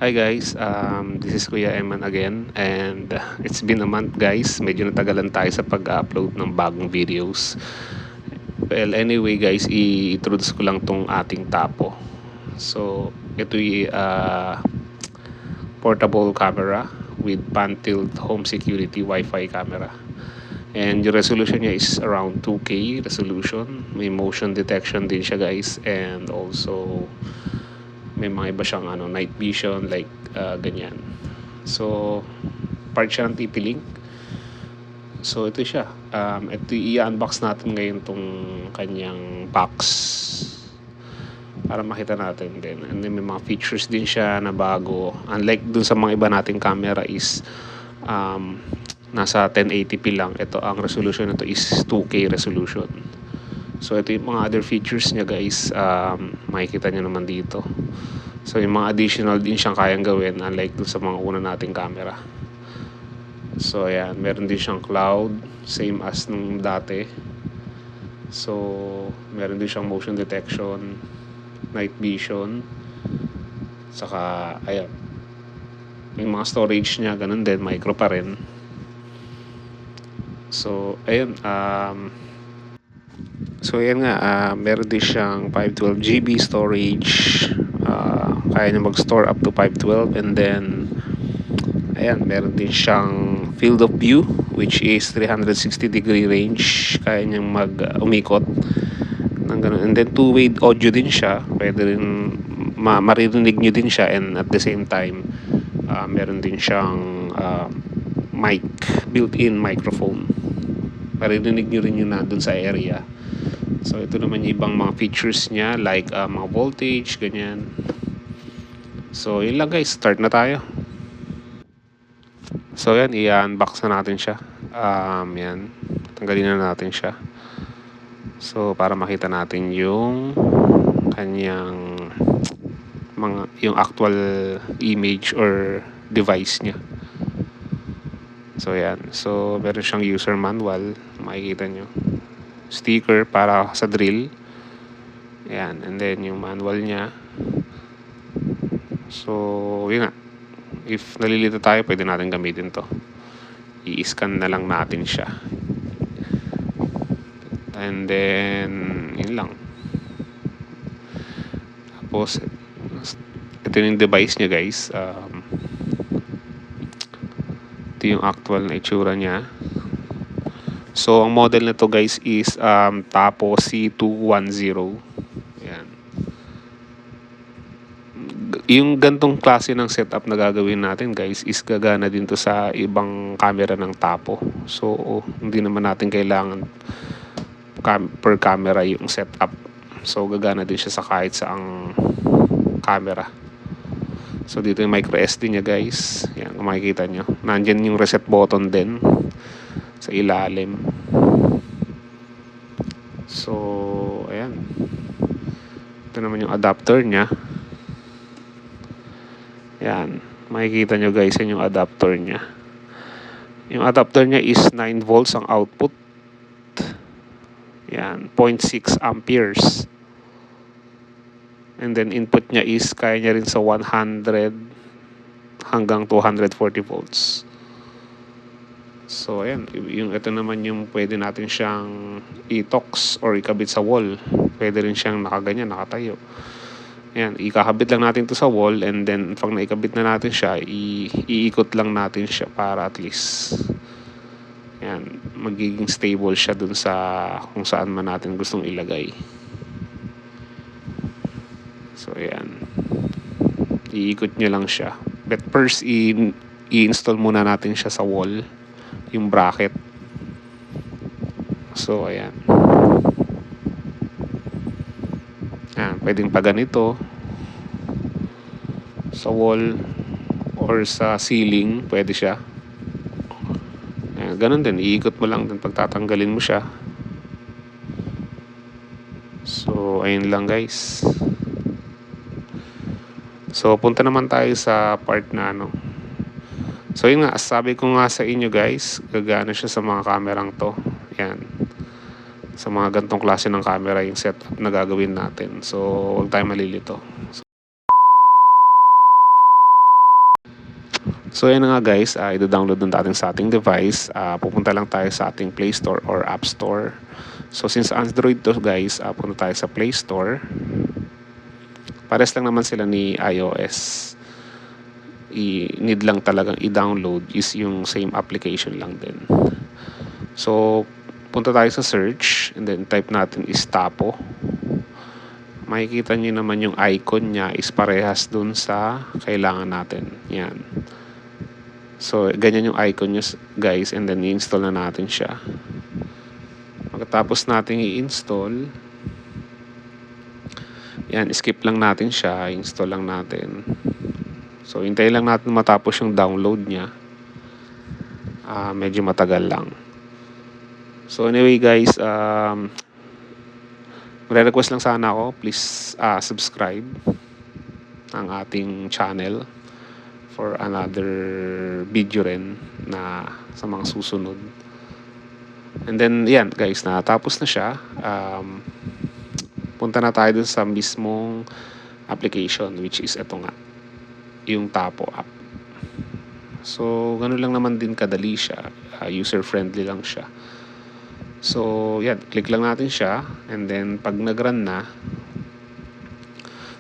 Hi guys, this is Kuya Eman again, and it's been a month guys. Medyo natagalan tayo sa pag-upload ng bagong videos. Well, anyway guys, i-introduce ko lang tong ating tapo. So, ito yung portable camera with pan-tilt home security Wi-Fi camera. And yung resolution niya is around 2K resolution. May motion detection din siya guys, and also may mga iba siyang night vision like ganyan. So part siya ng TP-Link. So ito siya, ito i-unbox natin ngayon tong kanyang box para makita natin din. And then may mga features din siya na bago, unlike dun sa mga iba nating camera is nasa 1080p lang. Ito, ang resolution nito is 2K resolution. So ito yung mga other features niya guys, makikita nyo naman dito. So yung mga additional din siyang kayang gawin unlike dun sa mga una nating camera. So ayan, meron din siyang cloud, same as nung dati. So meron din siyang motion detection, night vision, saka ayan, yung mga storage niya ganun din, micro pa rin. So ayan, so ayan nga, meron din siyang 512GB storage. Kaya niya mag-store up to 512, and then ayan, meron din siyang field of view which is 360 degree range. Kaya niyang umikot ng ganun. And then two-way audio din siya. Pwede rin maririnig nyo din siya, and at the same time meron din siyang mic, built-in microphone. Maririnig nyo rin yun nandun sa area. So ito naman yung ibang mga features niya like mga voltage, ganyan. So yun lang guys, start na tayo. So yan, i-unbox na natin siya. Yan, tanggalin na natin siya. So para makita natin yung kanyang yung actual image or device niya. So yan, so meron siyang user manual, makikita nyo. Sticker para sa drill. Yan, and then yung manual niya. So yun nga, if nalilito tayo, pwede natin gamitin to. I-scan na lang natin siya, and then yun lang. Tapos ito yung device niya guys. Ito yung actual na itsura niya. So ang model nito guys is Tapo C210. Yan. Yung gantong klase ng setup na gagawin natin guys is gagana din to sa ibang camera ng Tapo. So hindi naman natin kailangan per camera yung setup. So gagana din siya sa kahit saang camera. So dito yung micro SD niya guys. Yan, kung makikita nyo, nandyan yung reset button din sa ilalim. So ayan, ito naman yung adapter niya. Yan, makikita nyo guys, yan yung adapter niya. Yung adapter niya is 9 volts ang output. Yan, 0.6 amperes. And then input niya is kaya niya rin sa 100 hanggang 240 volts. So ayan, yung ito naman yung pwede natin siyang i-tox or ikabit sa wall. Pwede rin siyang nakaganyan, nakatayo. Ayan, ikakabit lang natin to sa wall, and then pag naikabit na natin siya, iikot lang natin siya para at least ayan, magiging stable siya dun sa kung saan man natin gustong ilagay. So ayan, iikot nyo lang siya. But first, i-install muna natin siya sa wall, yung bracket. So ayan, pwedeng pa ganito sa wall or sa ceiling, pwede siya. Ayan, ganun din, iikot mo lang din pagtatanggalin mo siya. So ayun lang guys. So punta naman tayo sa part na so yun nga, sabi ko nga sa inyo guys, gagana siya sa mga kamerang to. Yan, sa mga gantong klase ng camera yung setup na gagawin natin. So huwag tayo malilito. So yan na nga guys, i-download na natin sa ating device. Pupunta lang tayo sa ating Play Store or App Store. So since Android to guys, punta tayo sa Play Store. Pares lang naman sila ni iOS. Need lang talagang i-download is yung same application lang din. So punta tayo sa search and then type natin is Tapo. Makikita nyo naman yung icon niya is parehas dun sa kailangan natin. Yan. So, ganyan yung icon nyo guys and then i-install na natin siya. Pagkatapos natin i-install, yan, skip lang natin siya, install lang natin. So, hintayin lang natin matapos yung download niya. Medyo matagal lang. So, anyway guys, re-request lang sana ako, please subscribe ang ating channel for another video rin na sa mga susunod. And then, yan guys, natapos na siya. Punta na tayo dun sa mismong application, which is ito nga, yung Tapo app. So, ganun lang naman din kadali siya. User-friendly lang siya. So, yan, click lang natin siya and then pag nag-run na,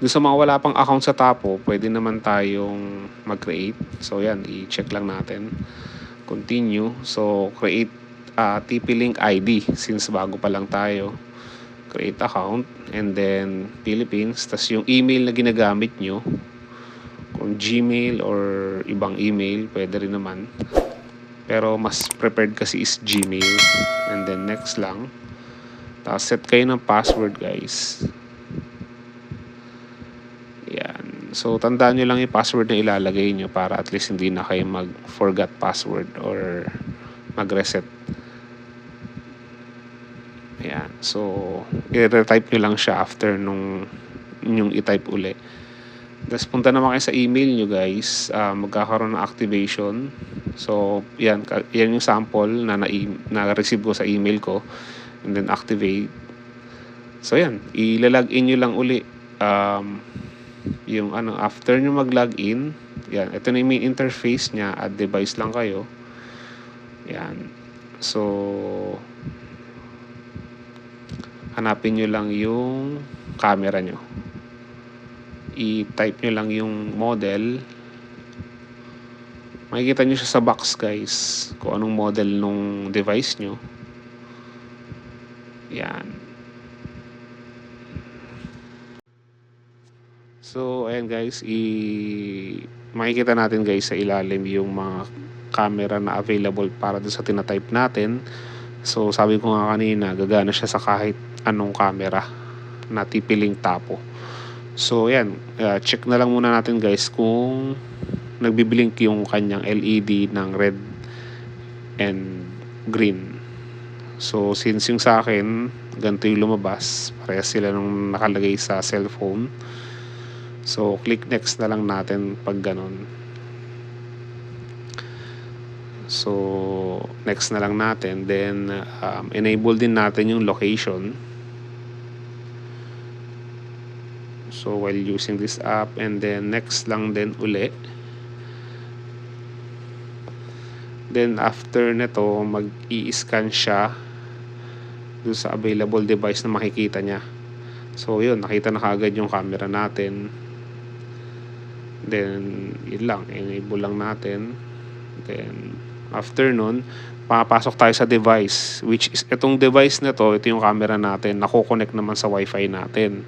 doon sa mga wala pang account sa Tapo, pwede naman tayong mag-create. So, yan, i-check lang natin. Continue. So, create TP-Link ID since bago pa lang tayo. Create account and then Philippines. Tas yung email na ginagamit nyo, kung Gmail or ibang email, pwede rin naman. Pero mas prepared kasi is Gmail. And then next lang. Tapos set kayo ng password guys. Yan. So tandaan nyo lang yung password na ilalagay nyo para at least hindi na kayo mag-forgot password or mag-reset. Yan. So i-retype nyo lang siya after nung yung i-type uli. Tapos punta naman kayo sa email nyo guys, magkakaroon ng activation. So yan yung sample na-receive ko sa email ko and then activate. So yan, ilalagin nyo lang uli yung after nyo mag-login. Yan, ito na yung main interface nya, add device lang kayo. Yan. So hanapin nyo lang yung camera nyo. I-type nyo lang yung model. Makikita nyo siya sa box guys kung anong model nung device nyo. Yan. So ayan guys, makikita natin guys sa ilalim yung mga camera na available para doon sa tinatype natin. So sabi ko nga kanina, gagana siya sa kahit anong camera na TP-Link Tapo. So yan, check na lang muna natin guys kung nagbiblink yung kanyang LED ng red and green. So since yung sa akin ganito yung lumabas, parehas sila nung nakalagay sa cellphone. So click next na lang natin pag ganun. So next na lang natin, then enable din natin yung location. So while using this app, and then next lang din uli. Then after nito, mag-i-scan siya doon sa available device na makikita niya. So yun, nakita na kagad yung camera natin. Then yun lang, enable lang natin. Then after nun, papasok tayo sa device, which is itong device na to, ito yung camera natin, nako-connect naman sa wifi natin.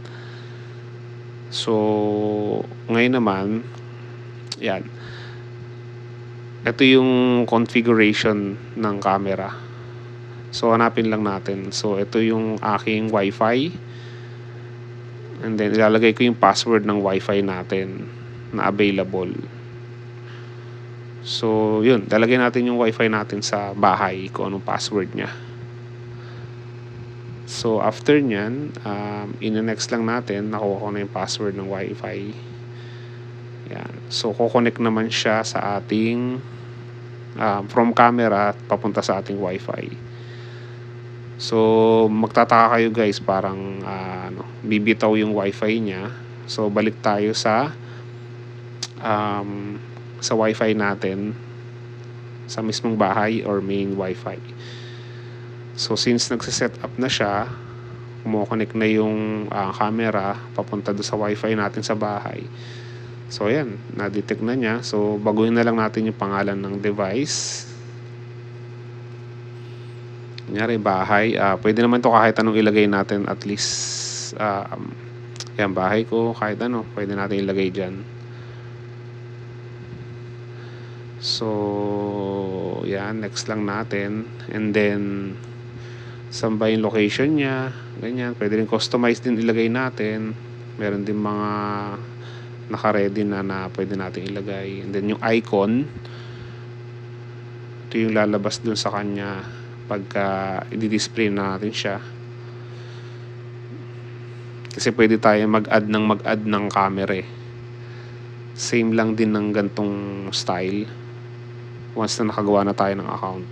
So ngayon naman, yan, ito yung configuration ng camera. So hanapin lang natin. So ito yung aking wifi, and then ilalagay ko yung password ng wifi natin na available. So yun, lalagay natin yung wifi natin sa bahay kung anong password nya. So after nyan, ina-next lang natin, nakuha ko na yung password ng wifi. Yan. So kukonect naman siya sa ating from camera papunta sa ating wifi. So magtataka kayo guys, parang bibitaw yung wifi nya. So balik tayo sa sa wifi natin sa mismong bahay or main wifi. So since nagsiset up na siya, kumokonek na yung camera papunta doon sa wifi natin sa bahay. So ayan, na-detect na niya. So baguhin na lang natin yung pangalan ng device. Kunyari bahay, pwede naman to kahit anong ilagay natin, at least yan, bahay ko, kahit ano pwede natin ilagay dyan. So yan, next lang natin, and then saan ba yung location niya, ganyan. Pwede rin customize din ilagay natin. Meron din mga naka-ready na pwede natin ilagay. And then yung icon, ito yung lalabas dun sa kanya pagka i-display na natin siya. Kasi pwede tayo mag-add ng camera eh. Same lang din ng gantong style once na nakagawa na tayo ng account.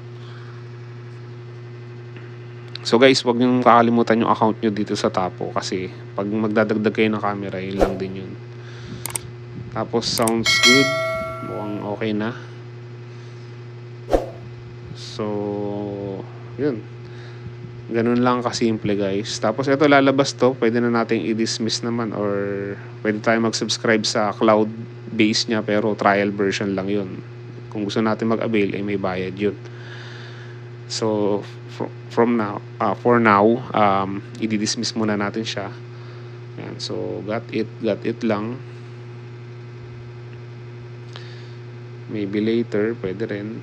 So guys, wag niyong kakalimutan yung account nyo dito sa Tapo, kasi pag magdadagdag kayo ng camera, yun lang din yun. Tapos sounds good, mukhang okay na. So yun, ganun lang kasimple guys. Tapos ito, lalabas to, pwede na nating i-dismiss naman, or pwede tayo mag-subscribe sa cloud base nya, pero trial version lang yun. Kung gusto natin mag-avail, may bayad yun. So for now, i-dismiss muna natin siya. Yan, so got it lang. Maybe later, pwede rin.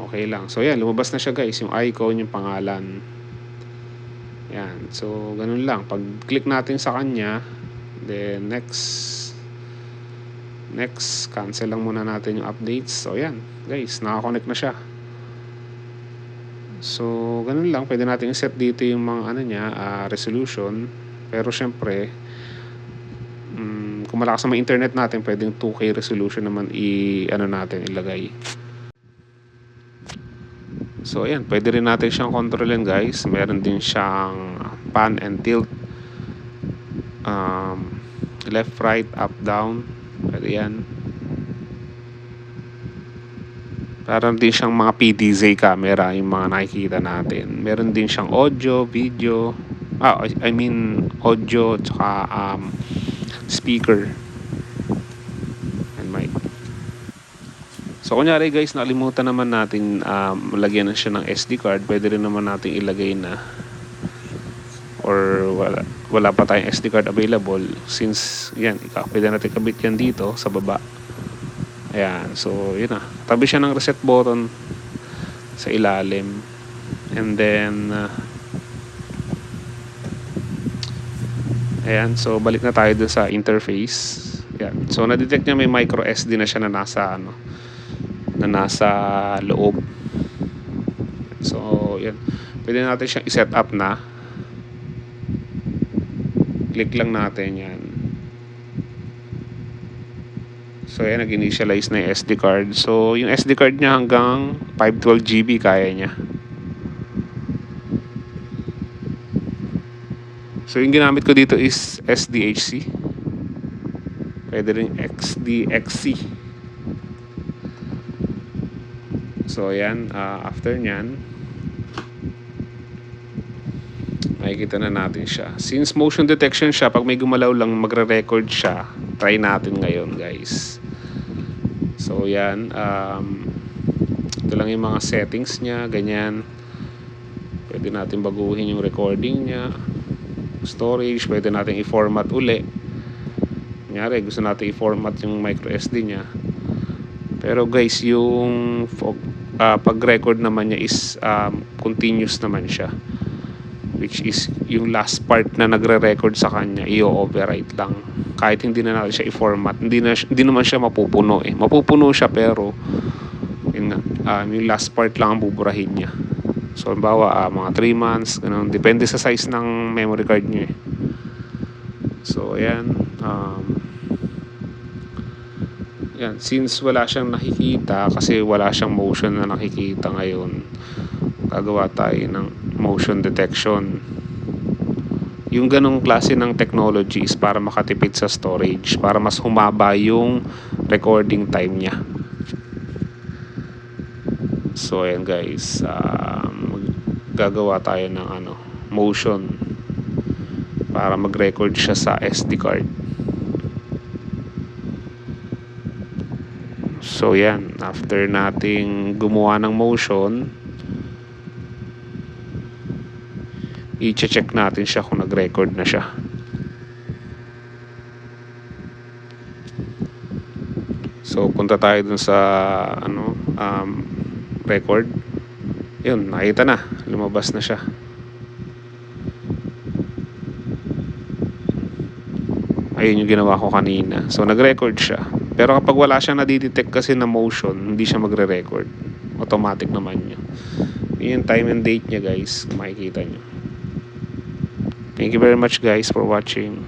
Okay lang. So yan, lumabas na siya guys, yung icon, yung pangalan. Yan, so ganun lang. Pag click natin sa kanya, then next, cancel lang muna natin yung updates. So yan guys, nakakonect na siya. So ganun lang, pwede natin i-set dito yung mga resolution. Pero syempre, kung malakas naman internet natin, pwedeng 2K resolution naman ilagay. So ayan, pwede rin natin siyang kontrolin guys. Meron din siyang pan and tilt, left, right, up, down. Pwede yan. Meron din siyang mga PDZ camera, yung mga nakikita natin. Meron din siyang audio, video, audio tsaka speaker and mic. So kunyari guys, nakalimutan naman natin lagyan na siya ng SD card, pwede rin naman natin ilagay na, or wala pa tayong SD card available, since yan, pwede natin kabit yan dito sa baba. Ayan, so yun na, tabi siya ng reset button sa ilalim. And then ayan, so balik na tayo dun sa interface. Ayan, so na-detect niya may micro SD na siya na nasa loob. So yan, pwede natin siyang i-set up na. Click lang natin yan. So yan, nag-initialize na yung SD card. So yung SD card niya hanggang 512 GB kaya niya. So yung ginamit ko dito is SDHC. Pwede rin XDXC. So yan, after nyan, makikita na natin siya. Since motion detection siya, pag may gumalaw lang, magre-record siya. Try natin ngayon guys. So yan, ito lang yung mga settings niya, ganyan. Pwede natin baguhin yung recording niya. Storage, pwede natin i-format uli. Kunyari, gusto natin i-format yung micro SD niya. Pero guys, yung pag-record naman niya is continuous naman siya, which is yung last part na nagre-record sa kanya, i-overwrite lang. Kahit hindi na natin siya i-format, hindi naman siya mapupuno eh. Mapupuno siya, pero yun nga, yung last part lang ang buburahin niya. So halimbawa, mga 3 months, ganun. Depende sa size ng memory card niyo eh. So ayan, yan, since wala siyang nakikita, kasi wala siyang motion na nakikita ngayon, gagawa tayo ng motion detection. Yung ganong klase ng technology is para makatipid sa storage, para mas humaba yung recording time niya. So ayan guys, gagawa tayo ng motion para mag-record siya sa SD card. So yan, after nating gumawa ng motion, i-check natin siya kung nag-record na siya. So punta tayo dun sa record. Yun, nakita na, lumabas na siya. Ayun yung ginawa ko kanina. So nag-record siya. Pero kapag wala siyang nadidetect kasi na motion, hindi siya magre-record. Automatic naman yun. Yun yung time and date niya guys, kung makikita nyo. Thank you very much guys for watching.